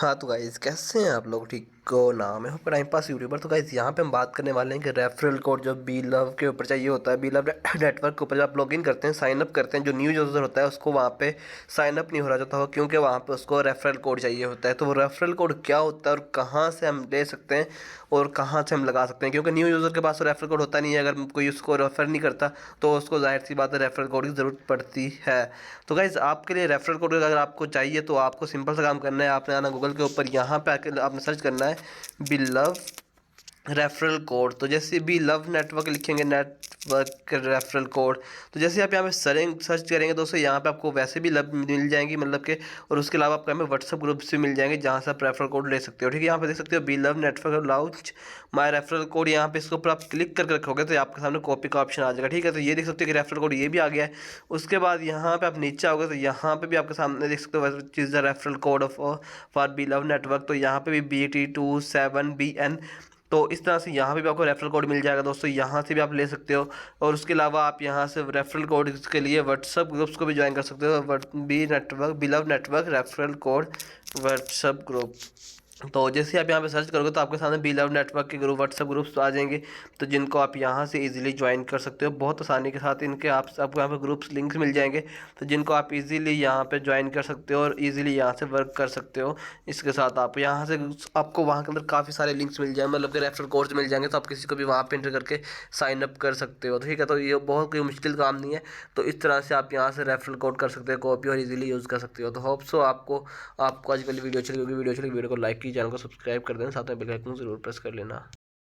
हाँ तो गाइज़ कैसे हैं आप लोग? ठीक हो ना? मैं हूँ टाइम पास यूट्यूबर। तो गाइज़ यहाँ पे हम बात करने वाले हैं कि रेफरल कोड जो बी लव के ऊपर चाहिए होता है, बी लव नेटवर्क के ऊपर जब आप लॉगिन करते हैं, साइन अप करते हैं, जो न्यू यूज़र होता है उसको वहाँ पे साइन अप नहीं हो रहा जाता हो, क्योंकि वहाँ पे उसको रेफरल कोड चाहिए होता है। तो वो रेफरल कोड क्या होता है और कहाँ से हम ले सकते हैं और कहाँ से हम लगा सकते हैं, क्योंकि न्यू यूज़र के पास तो रेफरल कोड होता नहीं है। अगर कोई उसको रेफर नहीं करता तो उसको जाहिर सी बात है रेफरल कोड की ज़रूरत पड़ती है। तो गाइज़ आपके लिए रेफरल कोड अगर आपको चाहिए तो आपको सिंपल सा काम करना है, आपने आना गूगल के ऊपर, यहाँ पे आके आपने सर्च करना है बी लव रेफरल कोड। तो जैसे बी लव नेटवर्क लिखेंगे, नेटवर्क रेफरल कोड, तो जैसे आप यहाँ पे सर्च करेंगे दोस्तों, यहाँ पे आपको वैसे भी लव मिल जाएंगी, मतलब के, और उसके अलावा आपको यहाँ पे व्हाट्सअप ग्रुप से मिल जाएंगे जहाँ से आप रेफरल कोड ले सकते हो। ठीक है, यहाँ पे देख सकते हो B love network launch my referral code. यहाँ पे इसके ऊपर आप क्लिक करके रखोगे तो आपके सामने कॉपी का ऑप्शन आ जाएगा। ठीक है, तो ये देख सकते हो कि रेफरल कोड ये भी आ गया है। उसके बाद यहाँ पे आप नीचे आओगे तो यहाँ पे भी आपके सामने देख सकते हो चीज़ referral code off for B love network. तो यहाँ पे भी BT27BN, तो इस तरह से यहाँ पे भी आपको रेफरल कोड मिल जाएगा दोस्तों, यहाँ से भी आप ले सकते हो। और उसके अलावा आप यहाँ से रेफरल कोड के लिए व्हाट्सअप ग्रुप्स को भी ज्वाइन कर सकते हो। B love network referral code WhatsApp group. तो जैसे आप यहाँ पे सर्च करोगे तो आपके सामने बी लव नेटवर्क के ग्रुप व्हाट्सअप ग्रुप्स आ जाएंगे, तो जिनको आप यहाँ से इजीली ज्वाइन कर सकते हो बहुत आसानी के साथ। इनके आपको यहाँ पे ग्रुप्स लिंक्स मिल जाएंगे, तो जिनको आप इजीली यहाँ पे ज्वाइन कर सकते हो और इजीली यहाँ से वर्क कर सकते हो। इसके साथ आप यहाँ से आपको वहाँ के अंदर काफ़ी सारे लिंक्स मिल जाएंगे, मतलब कि रेफरल कोड्स मिल जाएंगे, तो आप किसी को भी वहाँ पे एंटर करके साइन अप कर सकते हो। ठीक है, तो ये बहुत कोई मुश्किल काम नहीं है। तो इस तरह से आप यहाँ से रेफरल कोड कर सकते हो कॉपी और इजीली यूज़ कर सकते हो। तो होप सो आपको आपको आजकल वीडियो अच्छी लगी होगी। वीडियो को लाइक कीजिए, चैनल को सब्सक्राइब कर देना, साथ में बेल आइकन जरूर प्रेस कर लेना।